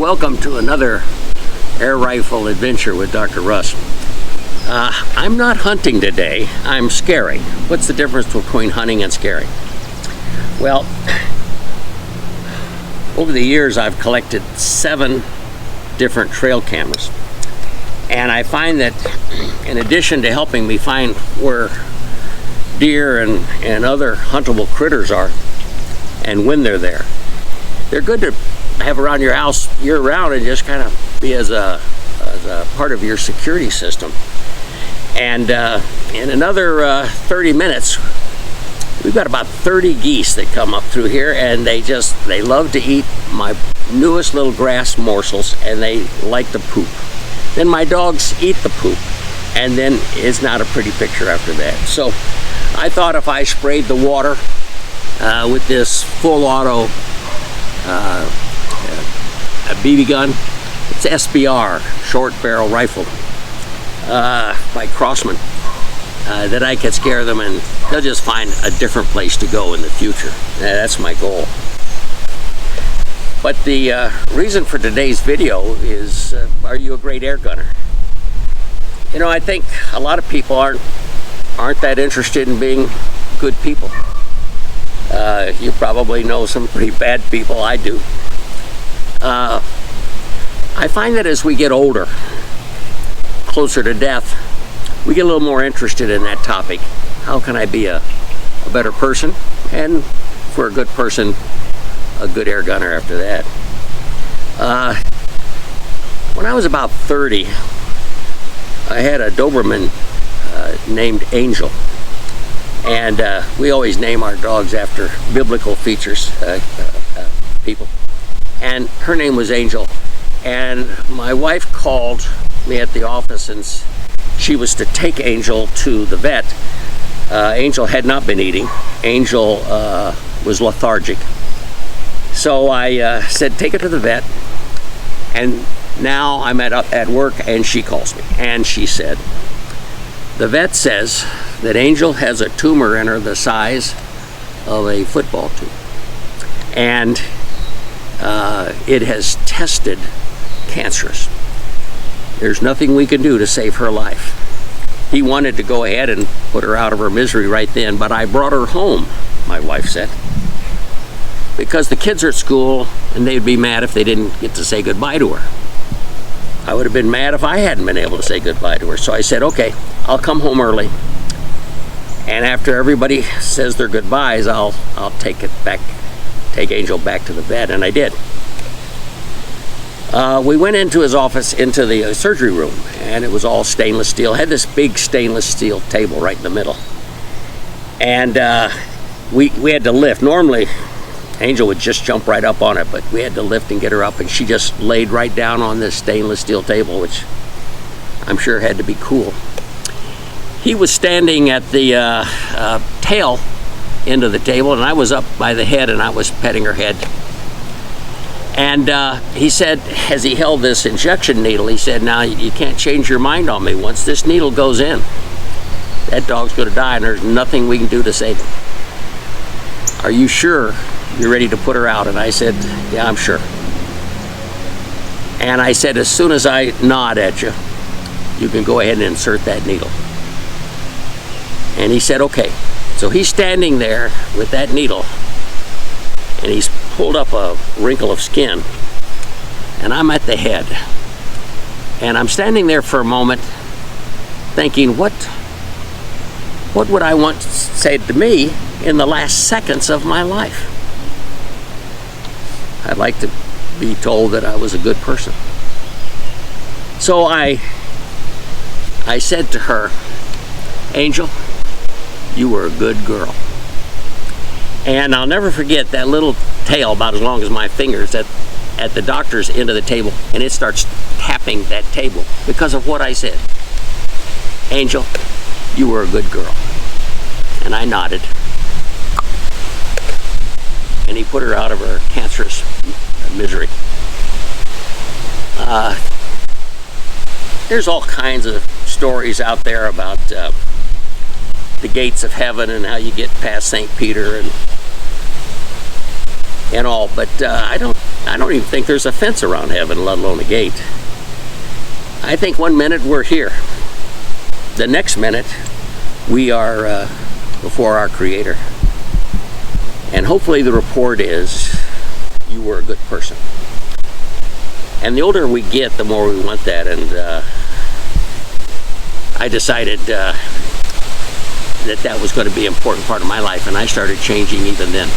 Welcome to another air rifle adventure with Dr. Russ. I'm not hunting today, I'm scaring. What's the difference between hunting and scaring? Well, over the years I've collected 7 different trail cameras. And I find that in addition to helping me find where deer and other huntable critters are and when they're there, they're good to have around your house year-round and just kind of be as a part of your security system. And in another 30 minutes, we've got about 30 geese that come up through here, and they love to eat my newest little grass morsels, and they like to poop. Then my dogs eat the poop, and then it's not a pretty picture after that. So I thought if I sprayed the water with this full auto a BB gun, it's SBR, short barrel rifle, by Crossman, that I could scare them and they'll just find a different place to go in the future. That's my goal. But the reason for today's video is, are you a great air gunner? You know, I think a lot of people aren't that interested in being good people. You probably know some pretty bad people. I do. I find that as we get older, closer to death, we get a little more interested in that topic. How can I be a better person? And for a good person, a good air gunner after that. When I was about 30, I had a Doberman named Angel. And we always name our dogs after biblical features, people. And her name was Angel. And my wife called me at the office and she was to take Angel to the vet. Angel had not been eating. Angel was lethargic. So I said, take her to the vet. And now I'm at work and she calls me. And she said, the vet says that Angel has a tumor in her the size of a football team. And it has tested cancerous. There's nothing we can do to save her life. He wanted to go ahead and put her out of her misery right then, but I brought her home, my wife said, because the kids are at school and they'd be mad if they didn't get to say goodbye to her. I would have been mad if I hadn't been able to say goodbye to her. So I said, okay, I'll come home early. And after everybody says their goodbyes, I'll take Angel back to the vet, and I did. We went into his office, into the surgery room, and it was all stainless steel. It had this big stainless steel table right in the middle. And we had to lift. Normally, Angel would just jump right up on it, but we had to lift and get her up, and she just laid right down on this stainless steel table, which I'm sure had to be cool. He was standing at the tail end of the table, and I was up by the head, and I was petting her head. And he said, as he held this injection needle, he said, now you can't change your mind on me. Once this needle goes in, that dog's going to die, and there's nothing we can do to save him. Are you sure you're ready to put her out? And I said, yeah, I'm sure. And I said, as soon as I nod at you, you can go ahead and insert that needle. And he said, okay. So he's standing there with that needle, and he's pulled up a wrinkle of skin, and I'm at the head. And I'm standing there for a moment thinking, what would I want to say to me in the last seconds of my life? I'd like to be told that I was a good person. So I said to her, Angel, you were a good girl. And I'll never forget that little tail, about as long as my fingers, at the doctor's end of the table, and it starts tapping that table because of what I said. Angel, you were a good girl. And I nodded. And he put her out of her cancerous misery. There's all kinds of stories out there about the gates of heaven and how you get past St. Peter and all, but I don't I don't even think there's a fence around heaven, let alone a gate. I think one minute we're here. The next minute we are before our Creator. And hopefully the report is you were a good person. And the older we get, the more we want that. And I decided that was going to be an important part of my life, and I started changing even then.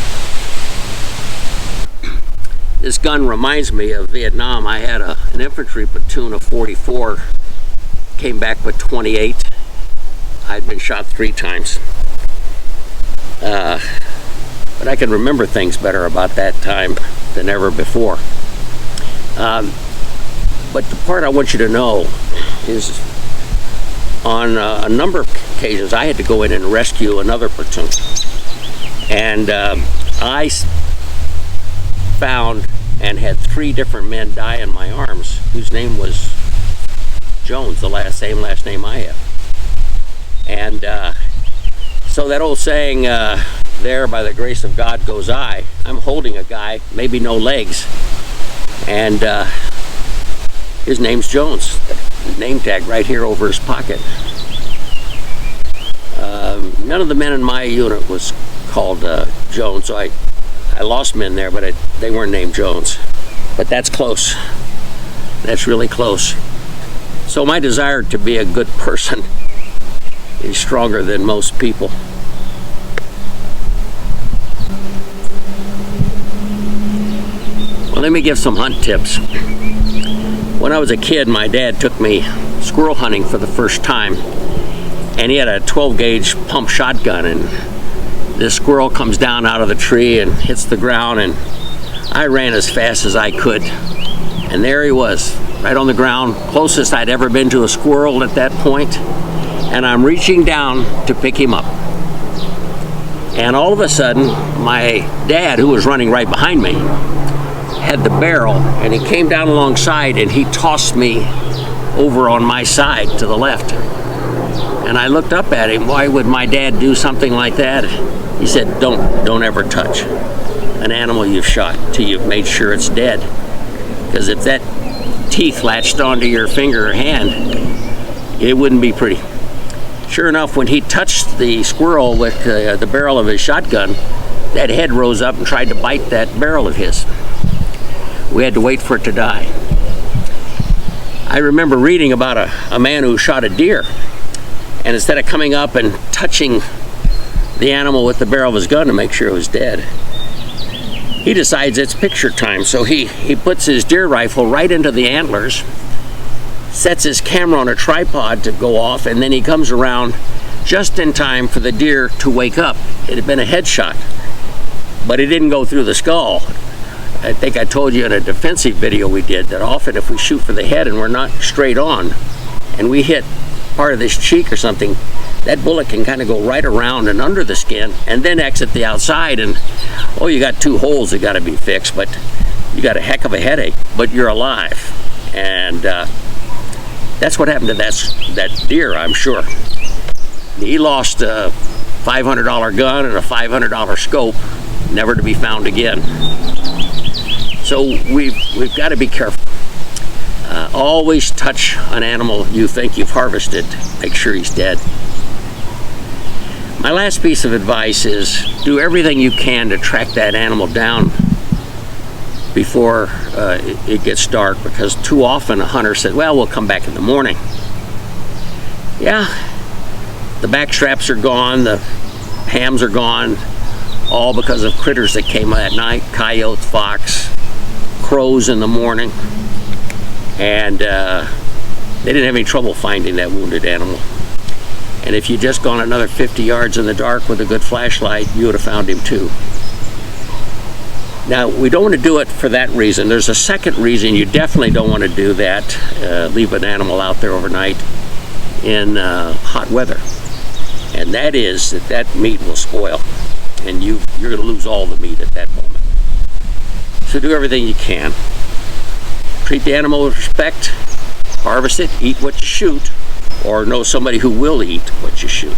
This gun reminds me of Vietnam. I had an infantry platoon of 44, came back with 28. I'd been shot 3 times. But I can remember things better about that time than ever before. But the part I want you to know is on a number of occasions I had to go in and rescue another platoon. And I found and had 3 different men die in my arms whose name was Jones, the same last name I have. And so that old saying, there by the grace of God goes I. I'm holding a guy, maybe no legs, and his name's Jones. Name tag right here over his pocket. None of the men in my unit was called Jones, so I lost men there, but they weren't named Jones. But that's close. That's really close. So my desire to be a good person is stronger than most people. Well, let me give some hunt tips. When I was a kid, my dad took me squirrel hunting for the first time, and he had a 12 gauge pump shotgun, and this squirrel comes down out of the tree and hits the ground, and I ran as fast as I could, and there he was, right on the ground, closest I'd ever been to a squirrel at that point, and I'm reaching down to pick him up. And all of a sudden, my dad, who was running right behind me, had the barrel, and he came down alongside and he tossed me over on my side to the left. And I looked up at him. Why would my dad do something like that? He said, don't ever touch an animal you've shot till you've made sure it's dead. Because if that teeth latched onto your finger or hand, it wouldn't be pretty. Sure enough, when he touched the squirrel with the barrel of his shotgun, that head rose up and tried to bite that barrel of his. We had to wait for it to die. I remember reading about a man who shot a deer, and instead of coming up and touching the animal with the barrel of his gun to make sure it was dead, he decides it's picture time. So he puts his deer rifle right into the antlers, sets his camera on a tripod to go off, and then he comes around just in time for the deer to wake up. It had been a headshot, but it didn't go through the skull. I think I told you in a defensive video we did that often if we shoot for the head and we're not straight on and we hit part of this cheek or something, that bullet can kind of go right around and under the skin and then exit the outside, and oh, you got 2 holes that got to be fixed, but you got a heck of a headache, but you're alive. And that's what happened to that deer, I'm sure. He lost a $500 gun and a $500 scope, never to be found again. So we've got to be careful. Always touch an animal you think you've harvested. Make sure he's dead. My last piece of advice is do everything you can to track that animal down before it gets dark, because too often a hunter says, well, we'll come back in the morning. Yeah, the back straps are gone, the hams are gone, all because of critters that came at night, coyote, fox, crows in the morning, and they didn't have any trouble finding that wounded animal. And if you'd just gone another 50 yards in the dark with a good flashlight, you would have found him too. Now, we don't want to do it for that reason. There's a second reason you definitely don't want to do that, leave an animal out there overnight in hot weather. And that is that meat will spoil, and you're going to lose all the meat at that moment. So do everything you can. Treat the animal with respect, harvest it, eat what you shoot, or know somebody who will eat what you shoot.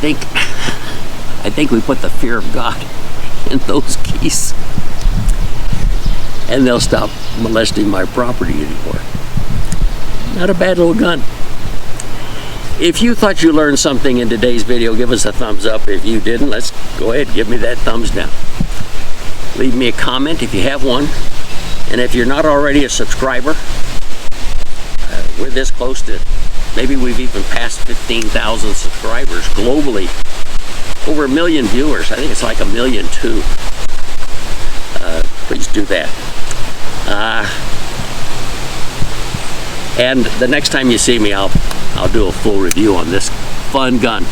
think we put the fear of God in those geese, and they'll stop molesting my property anymore. Not a bad little gun. If you thought you learned something in today's video, give us a thumbs up. If you didn't, let's go ahead and give me that thumbs down. Leave me a comment if you have one. And if you're not already a subscriber, we're this close to, maybe we've even passed 15,000 subscribers globally. Over 1 million viewers. I think it's like 1.2 million. Please do that. And the next time you see me, I'll do a full review on this fun gun.